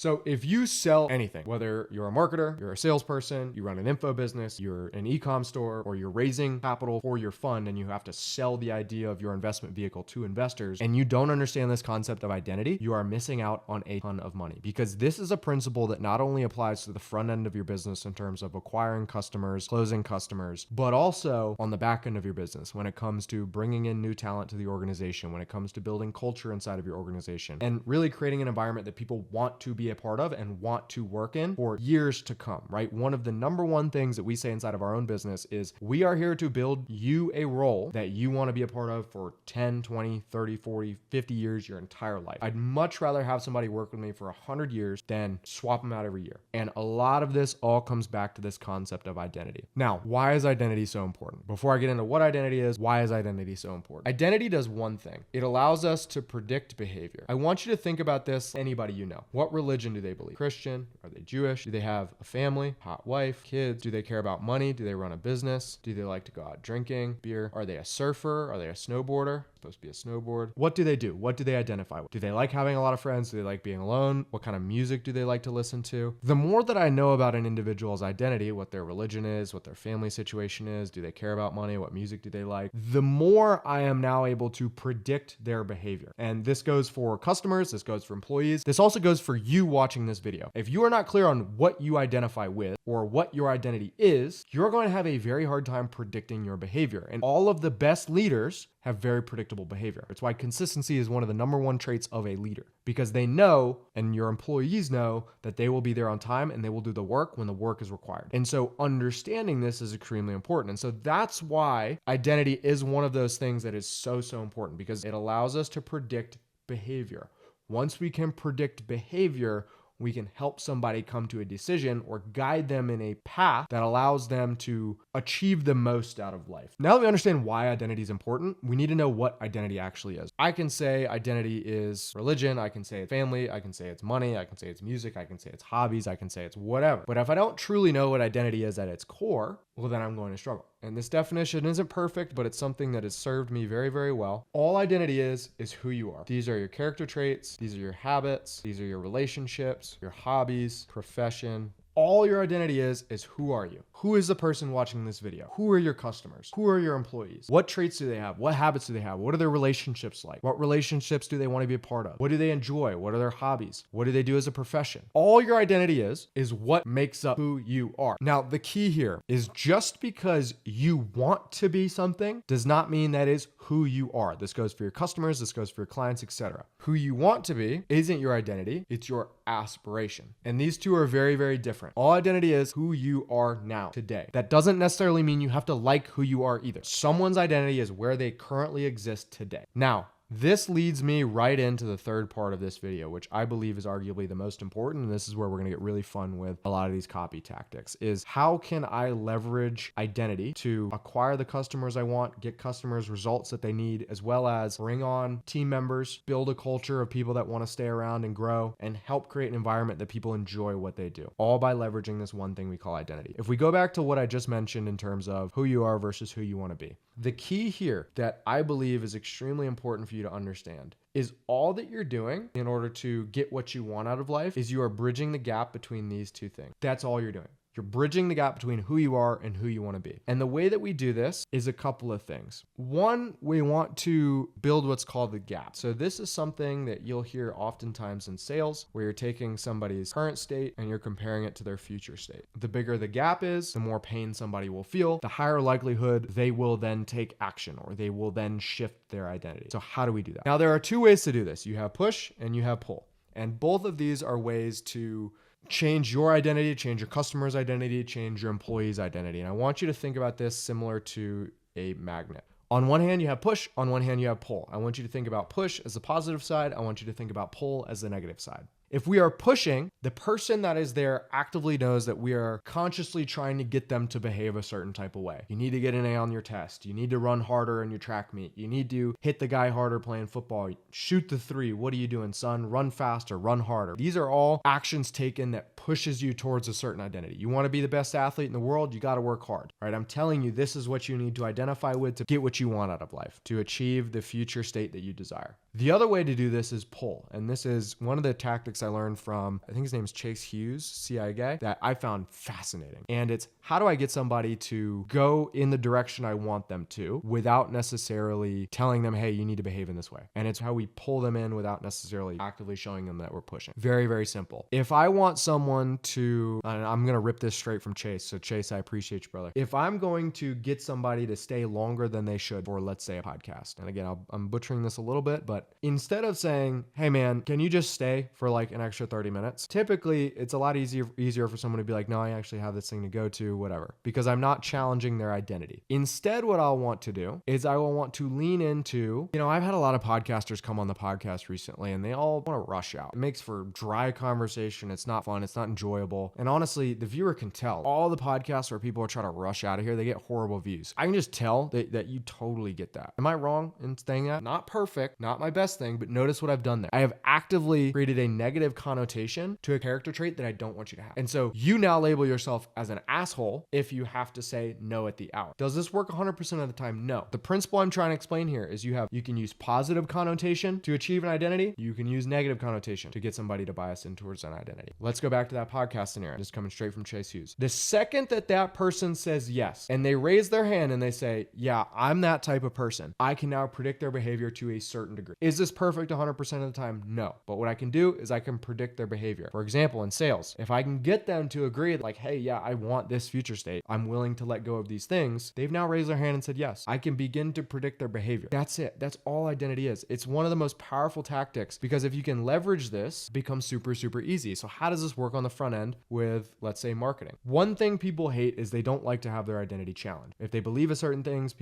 So if you sell anything, whether you're a marketer, you're a salesperson, you run an info business, you're an e-com store, or you're raising capital for your fund and you have to sell the idea of your investment vehicle to investors, and you don't understand this concept of identity, you are missing out on a ton of money, because this is a principle that not only applies to the front end of your business in terms of acquiring customers, closing customers, but also on the back end of your business when it comes to bringing in new talent to the organization, when it comes to building culture inside of your organization, and really creating an environment that people want to be a part of and want to work in for years to come, right? One of the number one things that we say inside of our own business is we are here to build you a role that you want to be a part of for 10, 20, 30, 40, 50 years, your entire life. I'd much rather have somebody work with me for 100 years than swap them out every year. And a lot of this all comes back to this concept of identity. Now, why is identity so important? Before I get into what identity is, why is identity so important? Identity does one thing. It allows us to predict behavior. I want you to think about this, anybody you know. What religion do they believe? Christian? Are they Jewish? Do they have a family, hot wife, kids? Do they care about money? Do they run a business? Do they like to go out drinking, beer? Are they a surfer? Are they a snowboarder? Supposed to be a snowboard. What do they do? What do they identify with? Do they like having a lot of friends? Do they like being alone? What kind of music do they like to listen to? The more that I know about an individual's identity, what their religion is, what their family situation is, do they care about money? What music do they like? The more I am now able to predict their behavior. And this goes for customers. This goes for employees. This also goes for you watching this video. If you are not clear on what you identify with or what your identity is, you're going to have a very hard time predicting your behavior. And all of the best leaders have very predictable behavior. It's why consistency is one of the number one traits of a leader, because they know, and your employees know, that they will be there on time and they will do the work when the work is required. And so understanding this is extremely important. And so that's why identity is one of those things that is so important, because it allows us to predict behavior. Once we can predict behavior, we can help somebody come to a decision or guide them in a path that allows them to achieve the most out of life. Now that we understand why identity is important, we need to know what identity actually is. I can say identity is religion, I can say it's family, I can say it's money, I can say it's music, I can say it's hobbies, I can say it's whatever. But if I don't truly know what identity is at its core, well, then I'm going to struggle. And this definition isn't perfect, but it's something that has served me very well. All identity is who you are. These are your character traits. These are your habits. These are your relationships, your hobbies, profession. All your identity is who are you? Who is the person watching this video? Who are your customers? Who are your employees? What traits do they have? What habits do they have? What are their relationships like? What relationships do they want to be a part of? What do they enjoy? What are their hobbies? What do they do as a profession? All your identity is what makes up who you are. Now, the key here is just because you want to be something does not mean that is who you are. This goes for your customers, this goes for your clients, etc. Who you want to be isn't your identity, it's your aspiration. And these two are very different. All identity is who you are now, today. That doesn't necessarily mean you have to like who you are either. Someone's identity is where they currently exist today. Now, this leads me right into the third part of this video, which I believe is arguably the most important. And this is where we're going to get really fun with a lot of these copy tactics, is how can I leverage identity to acquire the customers I want, get customers results that they need, as well as bring on team members, build a culture of people that want to stay around and grow, and help create an environment that people enjoy what they do, all by leveraging this one thing we call identity. If we go back to what I just mentioned in terms of who you are versus who you want to be, the key here that I believe is extremely important for you to understand is all that you're doing in order to get what you want out of life is you are bridging the gap between these two things. That's all you're doing. You're bridging the gap between who you are and who you want to be. And the way that we do this is a couple of things. One, we want to build what's called the gap. So this is something that you'll hear oftentimes in sales, where you're taking somebody's current state and you're comparing it to their future state. The bigger the gap is, the more pain somebody will feel, the higher likelihood they will then take action or they will then shift their identity. So how do we do that? Now, there are two ways to do this. You have push and you have pull. And both of these are ways to change your identity, change your customer's identity, change your employee's identity. And I want you to think about this similar to a magnet. On one hand, you have push. On one hand, you have pull. I want you to think about push as the positive side. I want you to think about pull as the negative side. If we are pushing, the person that is there actively knows that we are consciously trying to get them to behave a certain type of way. You need to get an A on your test. You need to run harder in your track meet. You need to hit the guy harder playing football. Shoot the three. What are you doing, son? Run faster, run harder. These are all actions taken that pushes you towards a certain identity. You want to be the best athlete in the world, you got to work hard, right? I'm telling you, this is what you need to identify with to get what you want out of life, to achieve the future state that you desire. The other way to do this is pull. And this is one of the tactics tactics I learned from, I think his name is Chase Hughes, CI guy, that I found fascinating. And it's how do I get somebody to go in the direction I want them to without necessarily telling them, hey, you need to behave in this way. And it's how we pull them in without necessarily actively showing them that we're pushing. Very, very simple. If I want someone to, and I'm going to rip this straight from Chase. So Chase, I appreciate you, brother. If I'm going to get somebody to stay longer than they should for, let's say, a podcast, and again, I'm butchering this a little bit, but instead of saying, hey man, can you just stay for like an extra 30 minutes? Typically, it's a lot easier for someone to be like, no, I actually have this thing to go to, whatever, because I'm not challenging their identity. Instead, what I'll want to do is I will want to lean into, I've had a lot of podcasters come on the podcast recently and they all want to rush out. It makes for dry conversation. It's not fun. It's not enjoyable. And honestly, the viewer can tell. All the podcasts where people are trying to rush out of here, they get horrible views. I can just tell that you totally get that. Am I wrong in saying that? Not perfect, not my best thing, but notice what I've done there. I have actively created a negative connotation to a character trait that I don't want you to have. And so you now label yourself as an asshole if you have to say no at the hour. Does this work 100% of the time? No. The principle I'm trying to explain here is you can use positive connotation to achieve an identity. You can use negative connotation to get somebody to bias in towards an identity. Let's go back to that podcast scenario. Just coming straight from Chase Hughes. The second that person says yes, and they raise their hand and they say, yeah, I'm that type of person, I can now predict their behavior to a certain degree. Is this perfect 100% of the time? No. But what I can do is I can predict their behavior. For example, in sales, if I can get them to agree like, hey, yeah, I want this future state, I'm willing to let go of these things, they've now raised their hand and said yes. I can begin to predict their behavior. That's it. That's all identity is. It's one of the most powerful tactics because if you can leverage this, it becomes super, super easy. So how does this work on the front end with, let's say, marketing? One thing people hate is they don't like to have their identity challenged. If they believe in certain things,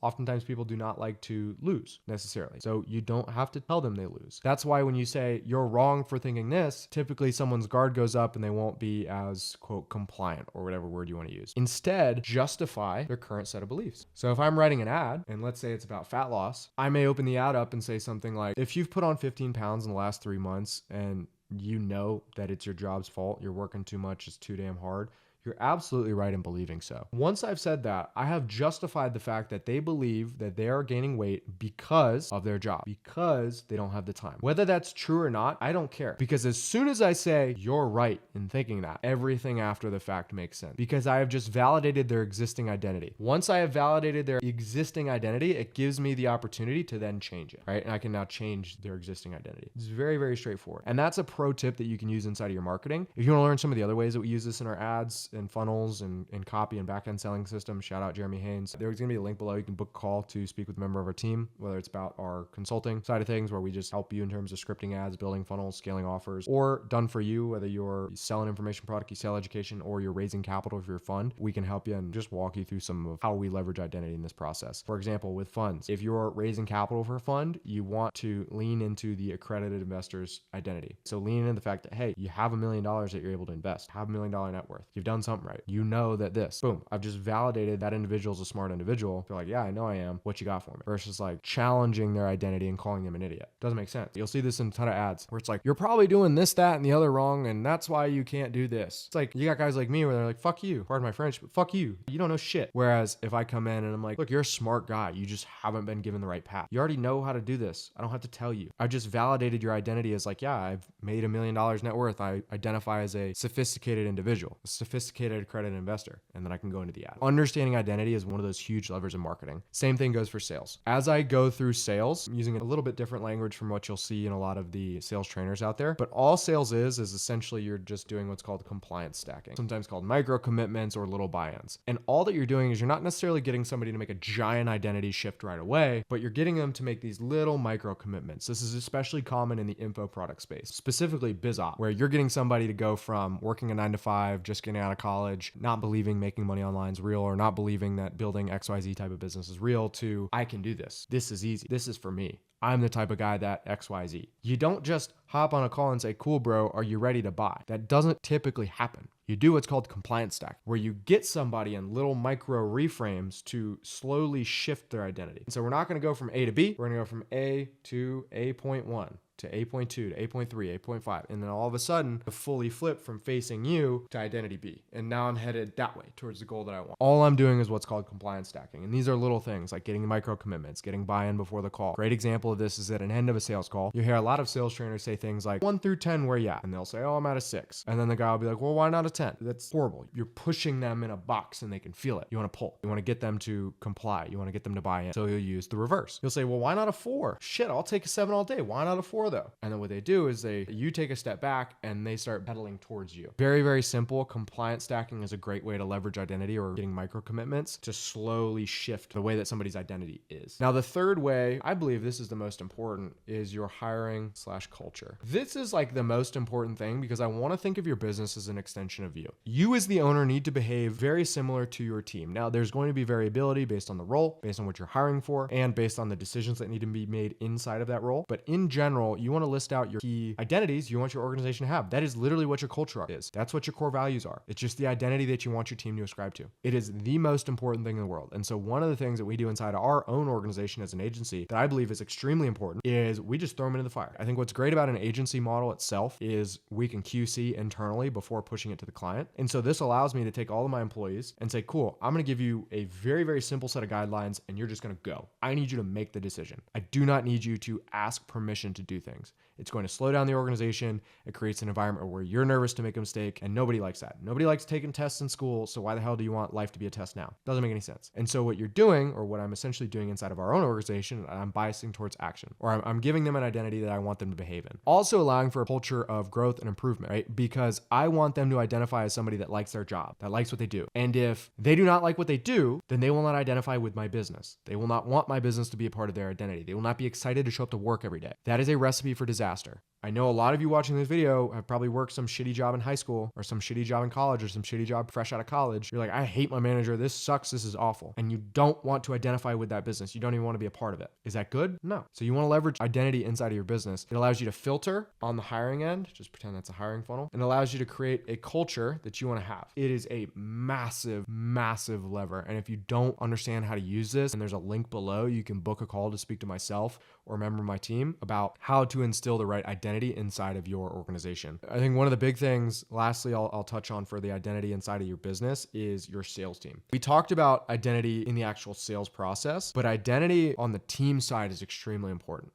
oftentimes people do not like to lose necessarily. So you don't have to tell them they lose. That's why when you say you're wrong for thinking this, typically someone's guard goes up and they won't be as, quote, compliant or whatever word you want to use. Instead, justify their current set of beliefs. So if I'm writing an ad and let's say it's about fat loss, I may open the ad up and say something like, if you've put on 15 pounds in the last 3 months and you know that it's your job's fault, you're working too much, it's too damn hard, you're absolutely right in believing so. Once I've said that, I have justified the fact that they believe that they are gaining weight because of their job, because they don't have the time. Whether that's true or not, I don't care. Because as soon as I say, you're right in thinking that, everything after the fact makes sense. Because I have just validated their existing identity. Once I have validated their existing identity, it gives me the opportunity to then change it, right? And I can now change their existing identity. It's very, very straightforward. And that's a pro tip that you can use inside of your marketing. If you want to learn some of the other ways that we use this in our ads, and funnels and copy and back-end selling system, shout out Jeremy Haynes. There's going to be a link below. You can book a call to speak with a member of our team, whether it's about our consulting side of things, where we just help you in terms of scripting ads, building funnels, scaling offers, or done for you, whether you're selling information product, you sell education, or you're raising capital for your fund. We can help you and just walk you through some of how we leverage identity in this process. For example, with funds, if you're raising capital for a fund, you want to lean into the accredited investor's identity. So lean into the fact that, hey, you have $1 million that you're able to invest, have $1 million net worth. You've done something right. You know that this, boom, I've just validated that individual's a smart individual. They're like, yeah, I know I am. What you got for me? Versus like challenging their identity and calling them an idiot. Doesn't make sense. You'll see this in a ton of ads where it's like, you're probably doing this, that, and the other wrong, and that's why you can't do this. It's like, you got guys like me where they're like, fuck you. Pardon my French, but fuck you. You don't know shit. Whereas if I come in and I'm like, look, you're a smart guy. You just haven't been given the right path. You already know how to do this. I don't have to tell you. I just validated your identity as like, yeah, I've made $1 million net worth. I identify as a sophisticated individual, a sophisticated accredited investor. And then I can go into the ad. Understanding identity is one of those huge levers in marketing. Same thing goes for sales. As I go through sales, I'm using a little bit different language from what you'll see in a lot of the sales trainers out there, but all sales is essentially you're just doing what's called compliance stacking, sometimes called micro commitments or little buy-ins. And all that you're doing is you're not necessarily getting somebody to make a giant identity shift right away, but you're getting them to make these little micro commitments. This is especially common in the info product space, specifically BizOp, where you're getting somebody to go from working a 9 to 5, just getting out of college, not believing making money online is real, or not believing that building XYZ type of business is real, to I can do this. This is easy. This is for me. I'm the type of guy that XYZ. You don't just hop on a call and say, cool, bro, are you ready to buy? That doesn't typically happen. You do what's called compliance stack, where you get somebody in little micro reframes to slowly shift their identity. And so we're not going to go from A to B. We're going to go from A to A.1 to 8.2 to 8.3, 8.5. And then all of a sudden, the fully flip from facing you to identity B. And now I'm headed that way towards the goal that I want. All I'm doing is what's called compliance stacking. And these are little things like getting micro commitments, getting buy-in before the call. Great example of this is at an end of a sales call. You hear a lot of sales trainers say things like 1 through 10, where you at? And they'll say, oh, I'm at a 6. And then the guy will be like, well, why not a 10? That's horrible. You're pushing them in a box and they can feel it. You want to pull. You want to get them to comply. You want to get them to buy in. So you'll use the reverse. You'll say, well, why not a 4? Shit, I'll take a 7 all day. Why not a 4 though? And then what they do is you take a step back and they start pedaling towards you. Very, very simple. Compliance stacking is a great way to leverage identity or getting micro commitments to slowly shift the way that somebody's identity is. Now, the third way, I believe this is the most important, is your hiring/culture. This is like the most important thing because I want to think of your business as an extension of you. You as the owner need to behave very similar to your team. Now, there's going to be variability based on the role, based on what you're hiring for, and based on the decisions that need to be made inside of that role. But in general, you want to list out your key identities you want your organization to have. That is literally what your culture is. That's what your core values are. It's just the identity that you want your team to ascribe to. It is the most important thing in the world. And so one of the things that we do inside of our own organization as an agency that I believe is extremely important is we just throw them into the fire. I think what's great about an agency model itself is we can QC internally before pushing it to the client. And so this allows me to take all of my employees and say, cool, I'm going to give you a very, very simple set of guidelines and you're just going to go. I need you to make the decision. I do not need you to ask permission to do things. It's going to slow down the organization. It creates an environment where you're nervous to make a mistake, and nobody likes that. Nobody likes taking tests in school, so why the hell do you want life to be a test now? Doesn't make any sense. And so what you're doing, or what I'm essentially doing inside of our own organization, I'm biasing towards action, or I'm giving them an identity that I want them to behave in. Also allowing for a culture of growth and improvement, right? Because I want them to identify as somebody that likes their job, that likes what they do. And if they do not like what they do, then they will not identify with my business. They will not want my business to be a part of their identity. They will not be excited to show up to work every day. That is a recipe for disaster. I know a lot of you watching this video have probably worked some shitty job in high school or some shitty job in college or some shitty job fresh out of college. You're like, I hate my manager. This sucks. This is awful. And you don't want to identify with that business. You don't even want to be a part of it. Is that good? No. So you want to leverage identity inside of your business. It allows you to filter on the hiring end. Just pretend that's a hiring funnel. And allows you to create a culture that you want to have. It is a massive, massive lever. And if you don't understand how to use this, and there's a link below, you can book a call to speak to myself or a member of my team about how to instill the right identity inside of your organization. I think one of the big things, lastly, I'll touch on for the identity inside of your business is your sales team. We talked about identity in the actual sales process, but identity on the team side is extremely important.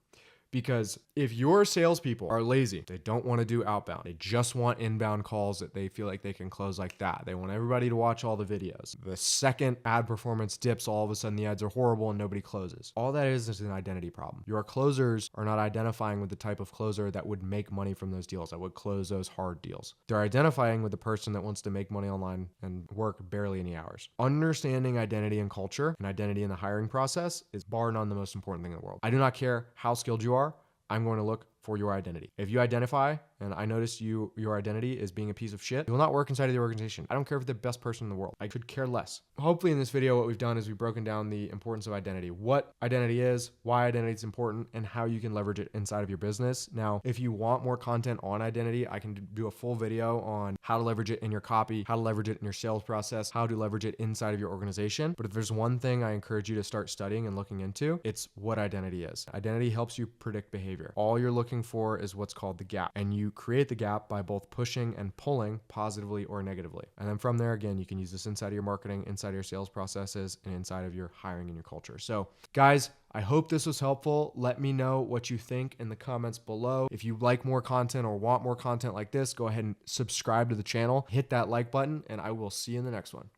Because if your salespeople are lazy, they don't want to do outbound, they just want inbound calls that they feel like they can close like that. They want everybody to watch all the videos. The second ad performance dips, all of a sudden the ads are horrible and nobody closes. All that is an identity problem. Your closers are not identifying with the type of closer that would make money from those deals, that would close those hard deals. They're identifying with the person that wants to make money online and work barely any hours. Understanding identity and culture and identity in the hiring process is bar none the most important thing in the world. I do not care how skilled you are. I'm going to look for your identity. If you identify and I notice your identity is being a piece of shit, you will not work inside of the organization. I don't care if you're the best person in the world. I could care less. Hopefully in this video, what we've done is we've broken down the importance of identity, what identity is, why identity is important, and how you can leverage it inside of your business. Now, if you want more content on identity, I can do a full video on how to leverage it in your copy, how to leverage it in your sales process, how to leverage it inside of your organization. But if there's one thing I encourage you to start studying and looking into, it's what identity is. Identity helps you predict behavior. All you're looking for is what's called the gap, and you create the gap by both pushing and pulling positively or negatively. And then from there, again, you can use this inside of your marketing, inside of your sales processes, and inside of your hiring and your culture. So guys, I hope this was helpful. Let me know what you think in the comments below. If you like more content or want more content like this, go ahead and subscribe to the channel, hit that like button, and I will see you in the next one.